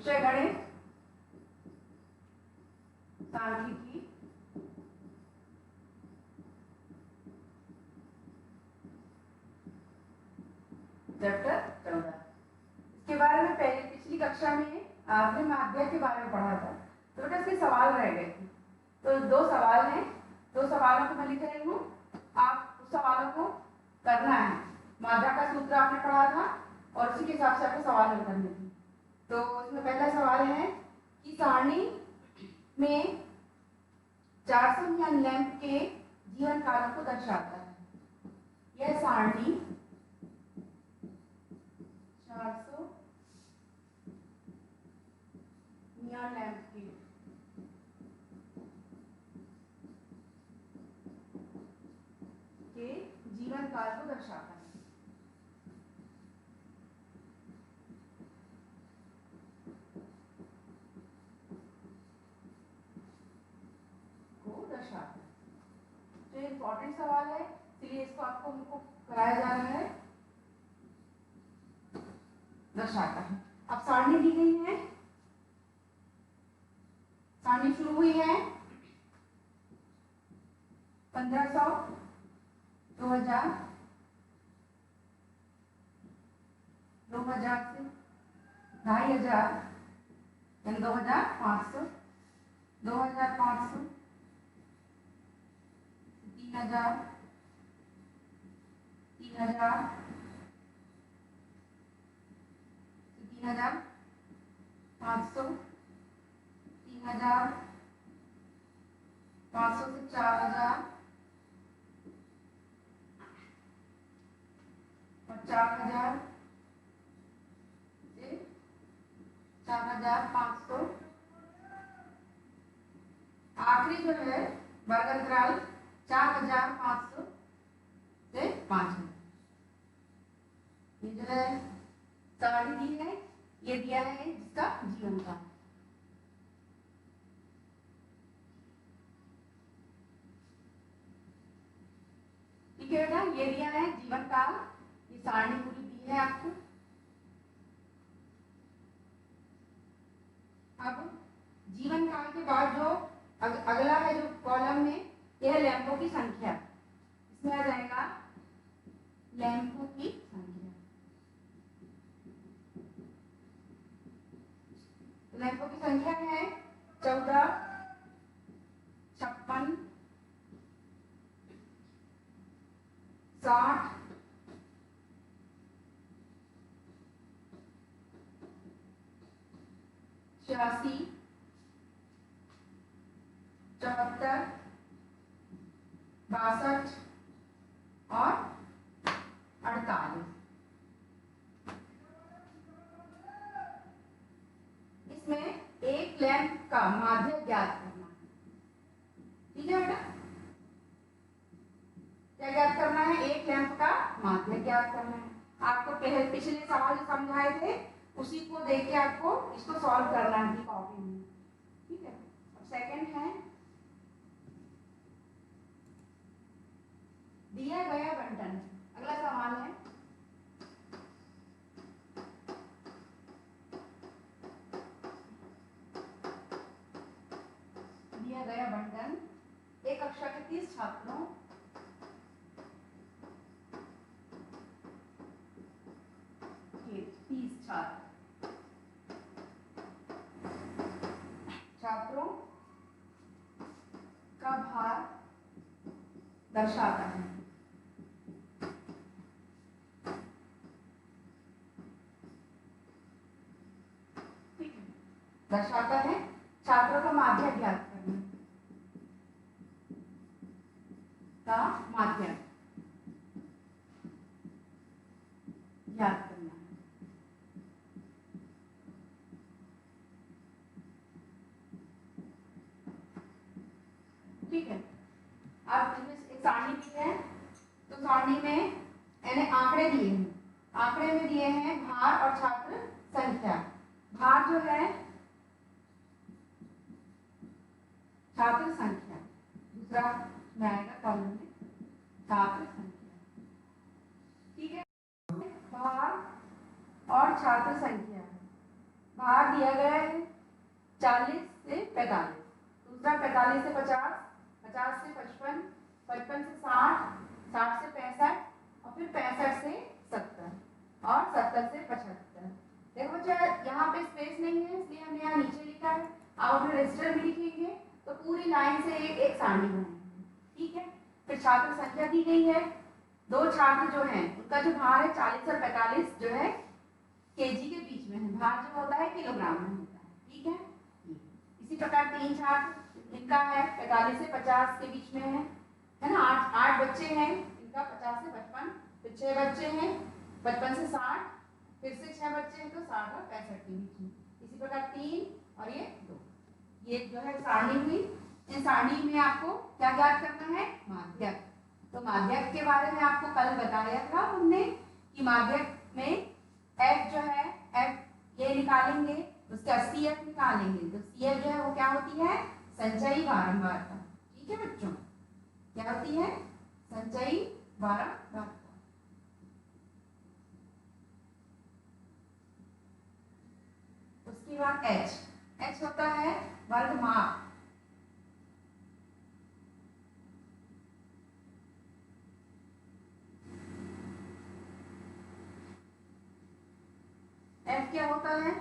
विषय गणित, सांख्यिकी, चैप्टर 14। इसके बारे में पहले पिछली कक्षा में आपने माध्य के बारे में पढ़ा था, तो बेटा इसके सवाल रह गए थे। तो 2 सवाल हैं, 2 सवालों को मैं लिख रही हूँ, आप उस सवालों को करना है। माध्य का सूत्र आपने पढ़ा था और उसी के हिसाब से आपको सवाल हल करने थे। तो इसमें पहला सवाल है कि सारणी में 400 मीटर लैंप के जीवन काल को दर्शाता है। यह सारणी 400 नियॉन लैंप के जीवन काल को दर्शाता है। तो ये इंपॉर्टेंट सवाल है, इसलिए इसको आपको हमको कराया जा रहा है। दर्शाता है। अब सारणी दी गई है, सारणी शुरू हुई है 1500, 2000, 2000 से 2500, यानी 2500, 2500, 3000, 3000, 3500, 3000, 500 से 4000 और 4000 से 4500। आखिरी जो है वर्ग अंतराल 4500 से 5000। ये जो है सारणी दी है, ये दिया है जिसका जीवन काल। ठीक है बेटा, ये दिया है जीवन काल, ये सारणी पूरी दी है आपको। अब जीवन काल के बाद जो अगला है जो कॉलम में, यह लैंपों की संख्या, इसमें आ जाएगा लैंपों की संख्या। लैंपों की संख्या है 14, 56, 60, 86, 74, 62 और 48। इसमें एक लैंप का माध्य ज्ञात करना है। ठीक है बेटा, क्या ज्ञात करना है? एक लैंप का माध्य ज्ञात करना है। आपको पहले पिछले सवाल जो समझाए थे उसी को देख के आपको इसको सॉल्व करना है कॉपी में। ठीक है, अब सेकंड है दिया गया बंटन। अगला सवाल है दिया गया बंटन एक कक्षा के 30 छात्रों के 30 छात्रों का भार दर्शाता है। दर्शाता है, छात्रों का माध्य ज्ञात करना का माध्य ज्ञात करना है। ठीक है, अब इसमें एक सारणी दी है, तो सारणी में यानी आंकड़े दिए हैं, आंकड़े में दिए हैं भार और छात्र संख्या। भार जो है छात्र संख्या, दूसरा में आएगा कॉलम में छात्र संख्या। ठीक है, भार और छात्र संख्या। भार दिया गया है 40 से 45, दूसरा 45 से 50, 50 से 55, 55 से 60, 60 से 65 और फिर 65 से 70 और 70 से 75। देखो बच्चा यहाँ पे स्पेस नहीं है इसलिए हमने यहाँ नीचे लिखा है। आप अपने रजिस्टर में लिखेंगे तो पूरी लाइन से एक सारणी बनाएंगे, ठीक है। फिर छात्र संख्या दी गई है, दो छात्र जो हैं उनका जो भार है 40 और 45 जो है केजी के बीच में है, भार जो होता है किलोग्राम में होता है, ठीक है। इसी प्रकार तीन छात्र इनका है 45 से 50 के बीच में है ना। आठ बच्चे हैं इनका 50 से 55, फिर 6 बच्चे हैं 55 से 60, फिर से 6 बच्चे हैं तो 60 और 65 के बीच में। इसी प्रकार 3 और ये 2, ये जो है सारणी हुई। इन सारणी में आपको क्या ज्ञात करना है, माध्यक। तो माध्यक के बारे में आपको कल बताया था हमने कि माध्यक में F जो है F ये निकालेंगे, उसका CF निकालेंगे। तो CF जो है वो क्या होती है, संचयी बारंबारता, ठीक है बच्चों, क्या होती है, संचयी बारंबारता। उसके बाद H होता है वर्गमाप। F क्या होता है,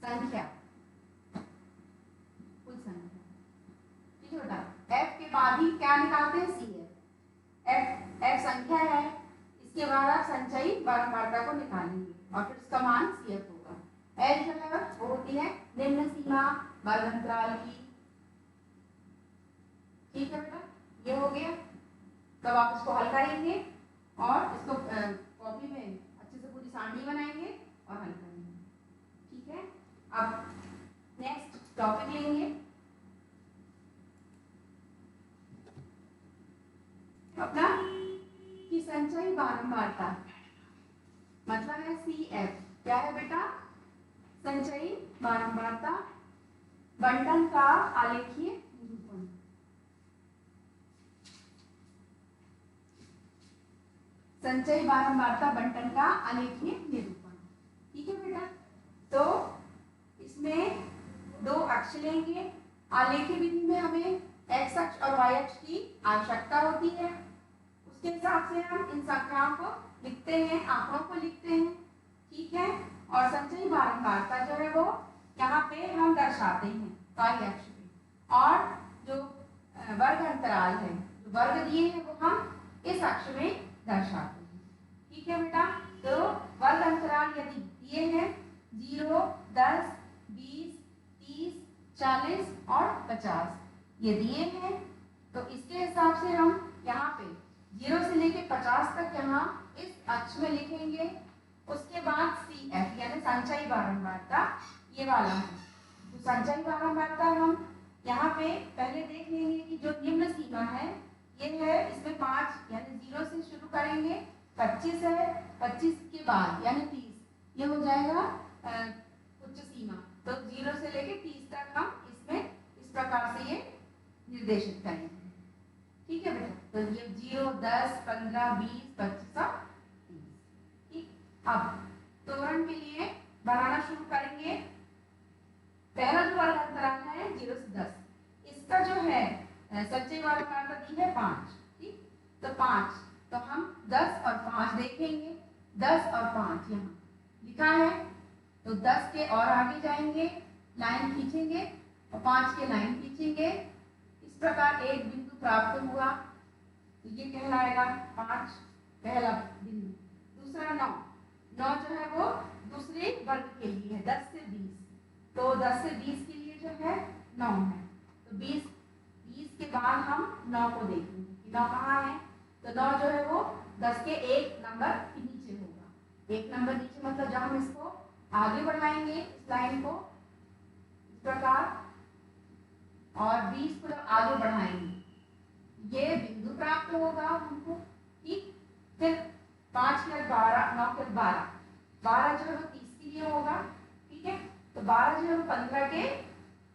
संख्या, कुल संख्या, ठीक है बेटा। F के बाद ही क्या निकालते हैं, CF। F संख्या है, इसके बाद आप संचयी बारंबारता को निकालेंगे और फिर उसका मान CF होगा। L जो है वो होती है निम्न सीमा वर्ग अंतराल की, ठीक है बेटा, ये हो गया। तब आप इसको हल करेंगे और इसको कॉपी में अच्छे से पूरी सारणी बनाएंगे और हल करेंगे, ठीक है। अब नेक्स्ट टॉपिक लेंगे अपना कि संचयी बारंबारता मतलब है CF। क्या है बेटा, संचयी बारंबारता बंटन का आलेखीय निरूपण। संचयी बारंबारता बंटन का आलेखीय निरूपण, ठीक है बेटा। तो इसमें दो अक्ष लेंगे। आलेखीय विधि में हमें x अक्ष और y अक्ष की आवश्यकता होती है, उसके हिसाब से हम इन संख्याओं को लिखते हैं, आंकड़ों को लिखते हैं, ठीक है। और संचयी बारंबारता जो है वो यहाँ पे हम दर्शाते हैं y अक्ष पे, और जो वर्ग अंतराल है, जो वर्ग दिए हैं वो हम इस अक्ष में दर्शाते हैं, ठीक है बेटा। तो वर्ग अंतराल यदि दिए हैं 0, 10, 20, 30, 40 और 50 ये दिए हैं, तो इसके हिसाब से हम यहाँ पे 0 से लेके 50 तक यहाँ इस अक्ष में लिखेंगे। उसके बाद CF यानी संचयी बारंबारता ये वाला है। तो संचयी बारंबारता हम यहाँ पे पहले देख लेंगे कि जो निम्न सीमा है ये है, इसमें 5 यानी 0 से शुरू करेंगे, 25 है, 25 के बाद यानी 30 ये हो जाएगा उच्च सीमा। तो 0 से लेके 30 तक हम इसमें इस प्रकार से ये निर्देशित करेंगे, ठीक है बेटा। तो ये 0, 10, 15, 20, 25 और 30, ठीक। अब त्वरण के लिए बनाना शुरू करेंगे। पहला जो वर्ग अंतराल है 0 से 10, इसका जो है संचयी बारंबारता दी है 5, ठीक। तो 5, तो हम 10 और 5 देखेंगे, 10 और 5 यहाँ लिखा है, तो 10 के और आगे जाएंगे, लाइन खींचेंगे और 5 के लाइन खींचेंगे, इस प्रकार एक बिंदु प्राप्त हुआ, तो ये कहलाएगा 5 पहला बिंदु। दूसरा 9 जो है वो दूसरे वर्ग के लिए है 10 से 20, तो 10 से 20 के लिए जो है 9 है, तो 20 के बाद हम 9 को देखेंगे कि 9 कहाँ है। तो 9 जो है वो 10 के एक नंबर नीचे होगा, एक नंबर नीचे मतलब जब हम इसको आगे बढ़ाएंगे इस लाइन को इस प्रकार, और 20 को जब आगे बढ़ाएंगे ये बिंदु प्राप्त होगा हमको, ठीक। फिर 5 के 12, 9 के 12, 12 जो है वो 30 के लिए होगा, ठीक है। तो 12 जो है वो 15 के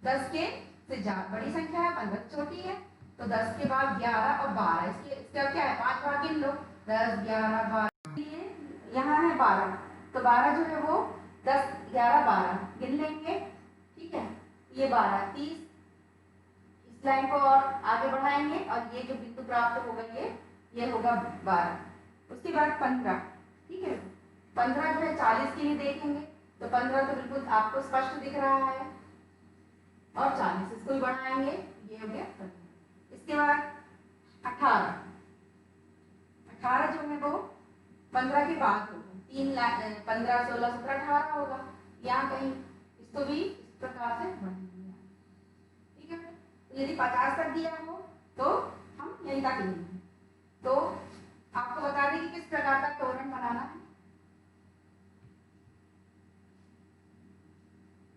10 के से बड़ी संख्या है, 15 छोटी है, तो 10 के बाद 11 और 12, इसका क्या है 5 भाग गिन लो, 10, 11, 12, यहाँ है 12, तो 12 जो है वो 10 11 12 गिन लेंगे, ठीक है। ये 12 30, इस लाइन को और आगे बढ़ाएंगे और ये जो बिंदु प्राप्त होगा ये होगा 12। उसके बाद 15, ठीक है। 15 जो है 40 के लिए देखेंगे तो 15 तो बिल्कुल आपको स्पष्ट दिख रहा है, और 40 इसको भी बढ़ाएंगे, ये हो गया 15। इसके बाद 18 जो है वो 15 के बाद होगा, 15 16 17 18 होगा, यहाँ कहीं इसको भी इस प्रकार से बढ़ाएंगे, ठीक है। तो यदि 50 तक दिया हो तो हम यहीं तक लेंगे। तो आपको बता दें कि किस प्रकार का तोरण बनाना है।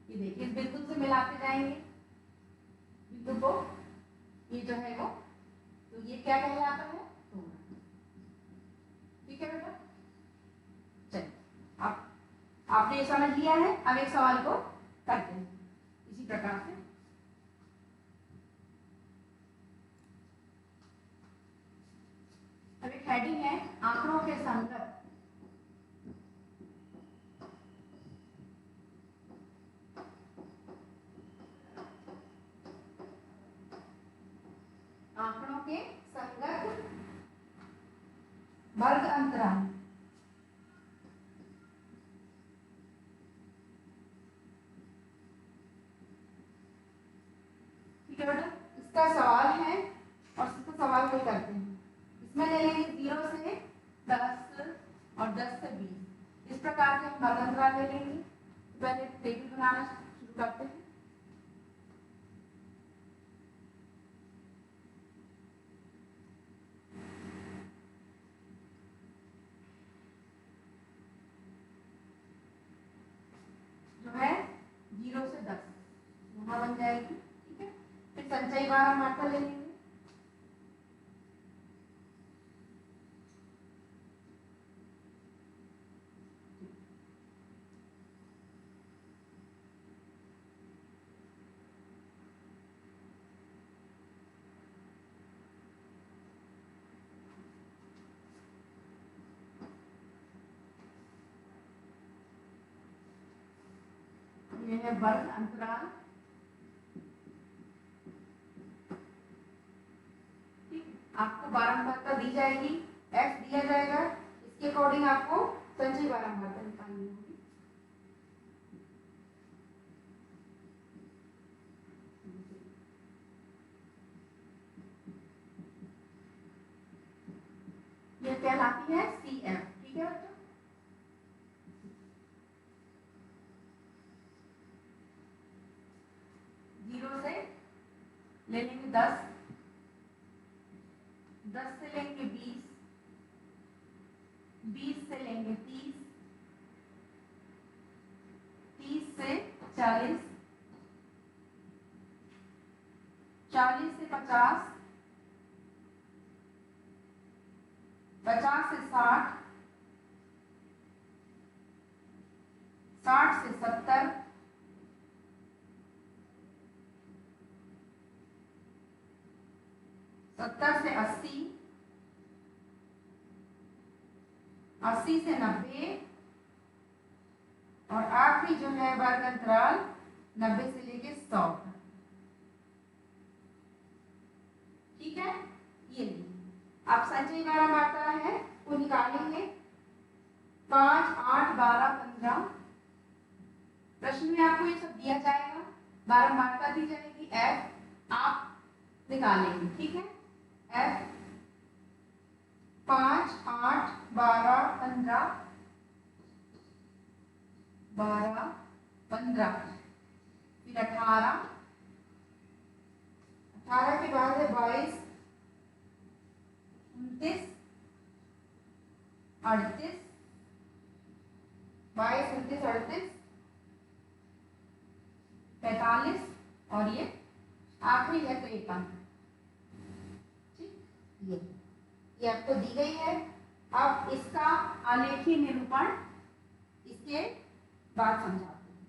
ये देखिए इस बिंदु से मिलाते जाएंगे बिंदु को, ये जो है वो, तो ये क्या कहलाता है, तोरण, ठीक है बेटा। चलिए आपने ये समझ लिया है। अब एक सवाल को करते हैं इसी प्रकार से। अब एक हेडिंग है आंकड़ों के संगत। आंकड़ों के संगत वर्ग अंतराल। ठीक है बेटा, इसका सवाल है और इसका सवाल को करते हैं। इसमें ले लेंगे 0 से 10 और 10 से 20, इस प्रकार के हम वर्ग अंतराल ले लेंगे। पहले टेबल बनाना शुरू करते हैं। जो है 0 से 10 यहाँ बन जाएगी, ठीक है। फिर संचयी बारह मात्रा ले लेंगे, ये है वर्ग अंतराल, ठीक। आपको बारंबारता दी जाएगी, x दिया जाएगा, इसके अकॉर्डिंग आपको संचयी बारंबारता निकालनी होगी। ये कहलाती है CF, ठीक है बच्चों। से ले लेंगे 10, 10 से लेंगे 20, 20 से लेंगे 30, 30 से 40, 40 से 50, 50 से 60, 60 से 70, 70 से 80, 80 से 90, और आखिरी जो है वर्ग अंतराल 90 से लेके 100, ठीक है। ये आप संचयी बारंबारता है वो निकालेंगे, 5 8 12 15। प्रश्न में आपको ये सब दिया जाएगा, बारंबारता दी जाएगी f, आप निकालेंगे, ठीक है। f 5 8 12 15, 12 15, फिर 18, 18 के बाद है 22 29 38, 22 29 38 45, और ये आखिरी है तो 51, ठीक। ये आपको दी गई है। अब इसका आलेखीय निरूपण इसके बाद समझाते हैं।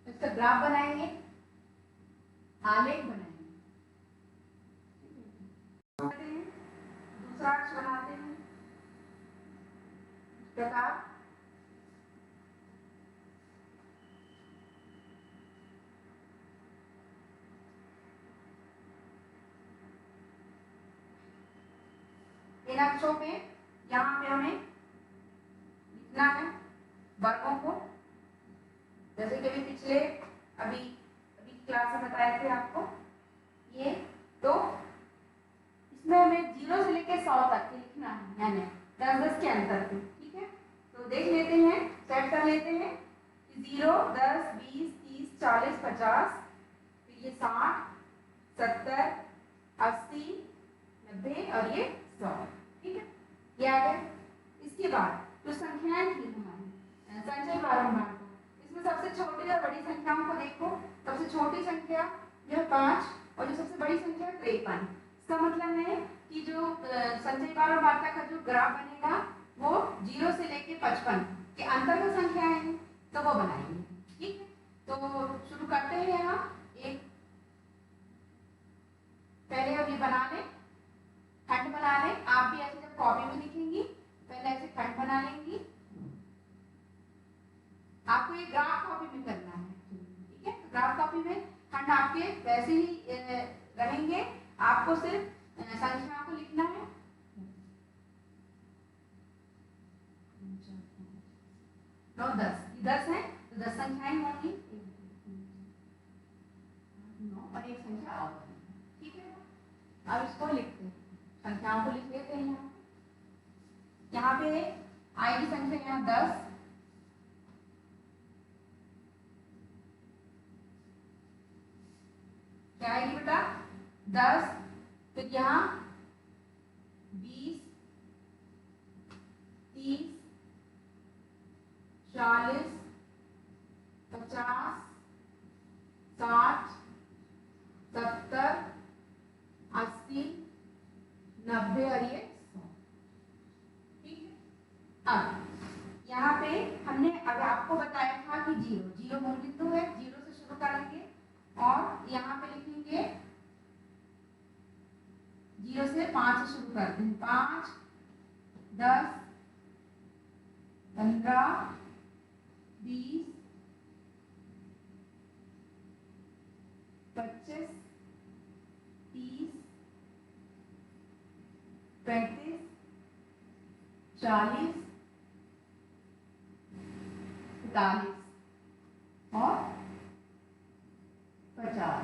इसका ग्राफ बनाएंगे, आलेख बनाएंगे, दूसरा अक्ष बनाते हैं। प्रकार इन अक्षरों पे यहाँ पे हमें लिखना है वर्गों को, जैसे कि अभी पिछले अभी क्लास में बताए थे आपको ये। तो इसमें हमें 0 से लेकर 100 तक के लिखना है, यानी 10-10 के अंतर पे। ठीक है, तो देख लेते हैं, सेट कर लेते हैं कि 0, 10, 20, 30, 40, 50, फिर ये 60, 70, 80, 90 और ये 100। ठीक है, ये आ गया। इसके बाद जो संख्याएं थी हमारी संचय बारंबार, इसमें सबसे छोटी और बड़ी संख्याओं को देखो। सबसे छोटी संख्या जो है 5 और जो सबसे बड़ी संख्या है 53। इसका मतलब है कि जो संचय बारंबारता का जो ग्राफ बनेगा वो 0 से लेके 55 के अंतर का संख्या है, तो वो बनाएंगे। ठीक है, तो शुरू करते हैं। यहाँ एक पहले अब ये बना लें, खंड बना लें। आप भी ऐसे जब कॉपी में लिखेंगी पहले ऐसे खंड बना लेंगी। आपको ये ग्राफ कॉपी में करना है। ठीक है, तो ग्राफ कॉपी में खंड आपके वैसे ही रहेंगे, आपको सिर्फ संख्याओं को लिखना है। 9, 10 है तो 10 संख्याएं होंगी, 9 और एक संख्या और। ठीक है, अब इसको लिखते हैं, संख्याओं को लिख लेते हैं। यहाँ पे आएगी संख्या यहाँ 10, क्या आएगी बेटा 10, फिर यहाँ 20, 30, 40, 50, 60, 70, 80, 90 और ये 100। ठीक है, अब यहाँ पे हमने अगर आपको बताया था कि 0 मूल बिंदु है, 0 से शुरू करेंगे और यहाँ पे लिखेंगे 0 से 5 से शुरू करते हैं। 5, 10, 15, 20, 25, 30, 35, 40, 45 और 50।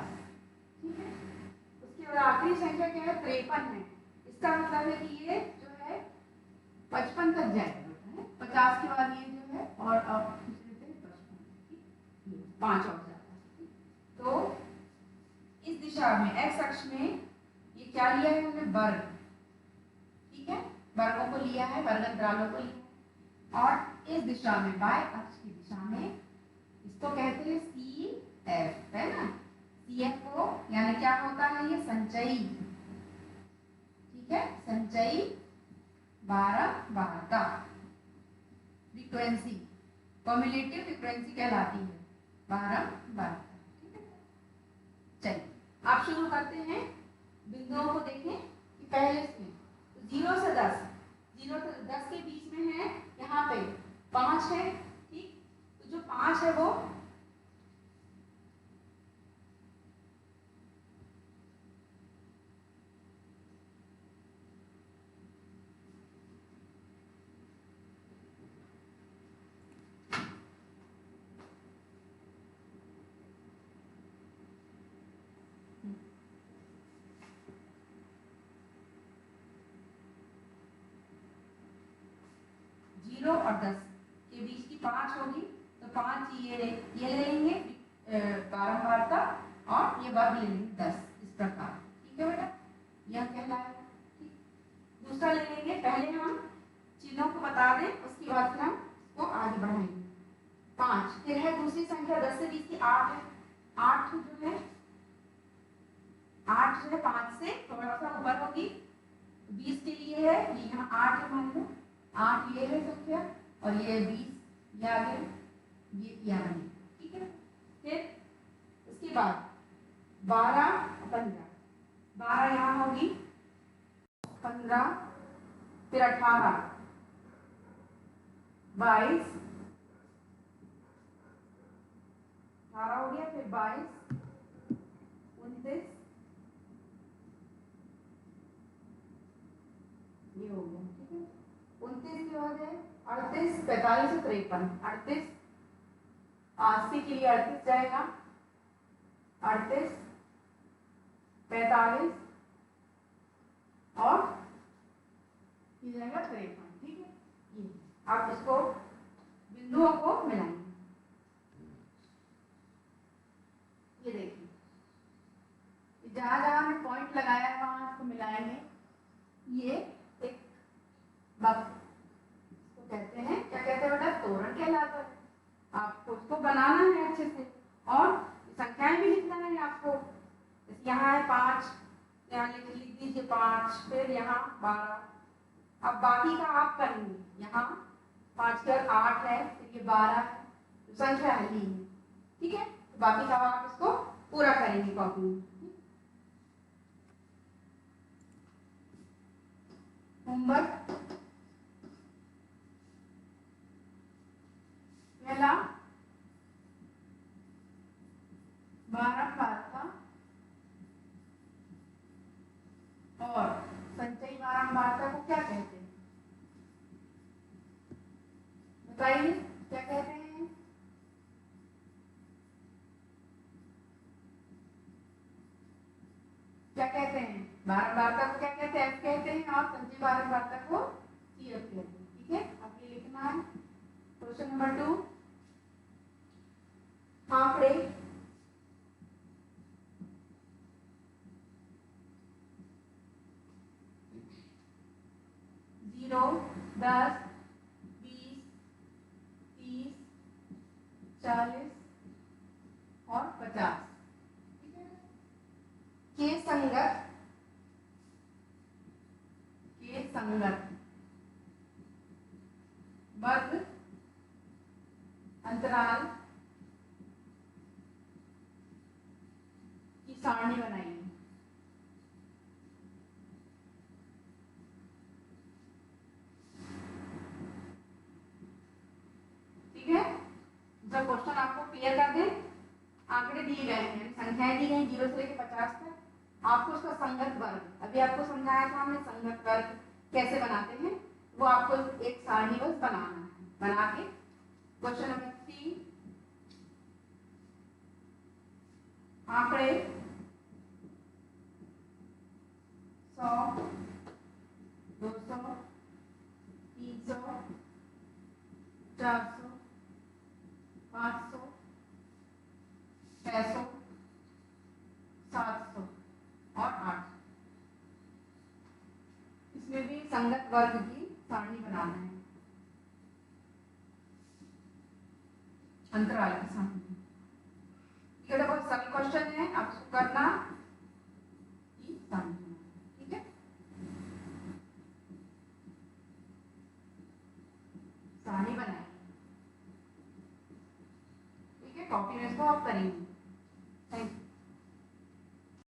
ठीक है, उसके बाद आखिरी संख्या क्या है 53 है। इसका मतलब है कि ये जो है 55 तक जाएगा, 50 के बाद ये जो है और अब 5 और जाता है। तो इस दिशा में एक्स अक्ष में ये क्या लिया है हमने वर्ग। ठीक है, वर्गों को लिया है, वर्ग अंतरालों को लिया है। और इस दिशा में y अक्ष की दिशा में इसको कहते हैं CF, है ना। CF को यानी क्या होता है ये संचयी। ठीक है, संचयी बारंबारता फ्रीक्वेंसी, कम्युलेटिव फ्रीक्वेंसी कहलाती है बारंबारता। ठीक है, चलिए आप शुरू करते हैं। बिंदुओं को देखें कि पहले से 0 से 10, 0 से 10 के बीच में है यहाँ पे 5 है। ठीक, तो जो 5 है वो और 10 के बीच की 5 होगी, तो 5 ये ले लेंगे बारंबारता और ये वर्ग ले लेंगे 10, इस प्रकार। ठीक है बेटा, यह कहलाएगा। ठीक, दूसरा ले लेंगे। पहले हम चिन्हों को बता दें, उसके बाद फिर हम इसको आगे बढ़ाएंगे। 5, फिर है दूसरी संख्या 10 से 20 की 8 है। 8 जो है 8 जो है 5 से थोड़ा सा ऊपर होगी, 20 के लिए है ये यहाँ 8 है, मान लो 8 ये है संख्या और ये 20 ये आगे ये यहाँ है। ठीक है, फिर उसके बाद 12 और 15, 12 यहाँ होगी, 15 फिर 18, 22 18 हो गया, फिर 22 29 ये हो गया, ठीक है। 29 के बाद है 38 45 से 53 38 80 के लिए 38 जाएगा 38 45 और ये जाएगा 53, ठीक है। ये आप इसको बिंदुओं को मिलाएंगे, ये देखिए जहां जहां हमने पॉइंट लगाया है वहां इसको मिलाएंगे। ये एक इसको कहते हैं, क्या कहते हैं बेटा, तोरण कहलाता है। आपको उसको बनाना है अच्छे से और संख्याएं भी लिखना है आपको। यहाँ है 5, यहाँ लिख दीजिए 5, फिर यहाँ 12। अब बाकी का आप करेंगे, यहाँ 5 के 8 है, फिर ये 12 है, तो संख्या है ही, ठीक है। तो बाकी का आप इसको पूरा करेंगे कॉपी में। होमवर्क पहला बारंबारता और संचयी बारंबारता को क्या कहते हैं, बताइए क्या कहते हैं। क्या कहते हैं, बारंबारता को क्या कहते हैं, एफ कहते हैं, और संचयी बारंबारता को सी एफ कहते हैं, ठीक है। अब ये लिखना है। क्वेश्चन नंबर 2, आंकड़े 0 10 20 30 40 और 50 के संगत वर्ग अंतराल की सारणी बनाइए। ठीक है, जब क्वेश्चन आपको क्लियर कर दे, आंकड़े दिए गए हैं, संख्याएं दी गई 0 से लेकर 50 तक, आपको उसका संगत वर्ग, अभी आपको समझाया था हमने संगत वर्ग कैसे बनाते हैं, वो आपको एक सारणी बस बनाना है। बना के क्वेश्चन नंबर 3, आंकड़े 100 200 300 400 500 600 700 और 800, इसमें भी संगत वर्ग की सारणी बनाना है, अंतराल की सारणी। ये बहुत सरल क्वेश्चन है, आप इसको करना की सारणी, ठीक है। सारणी बनाएंगे, ठीक है, कॉपी में इसको आप करेंगे।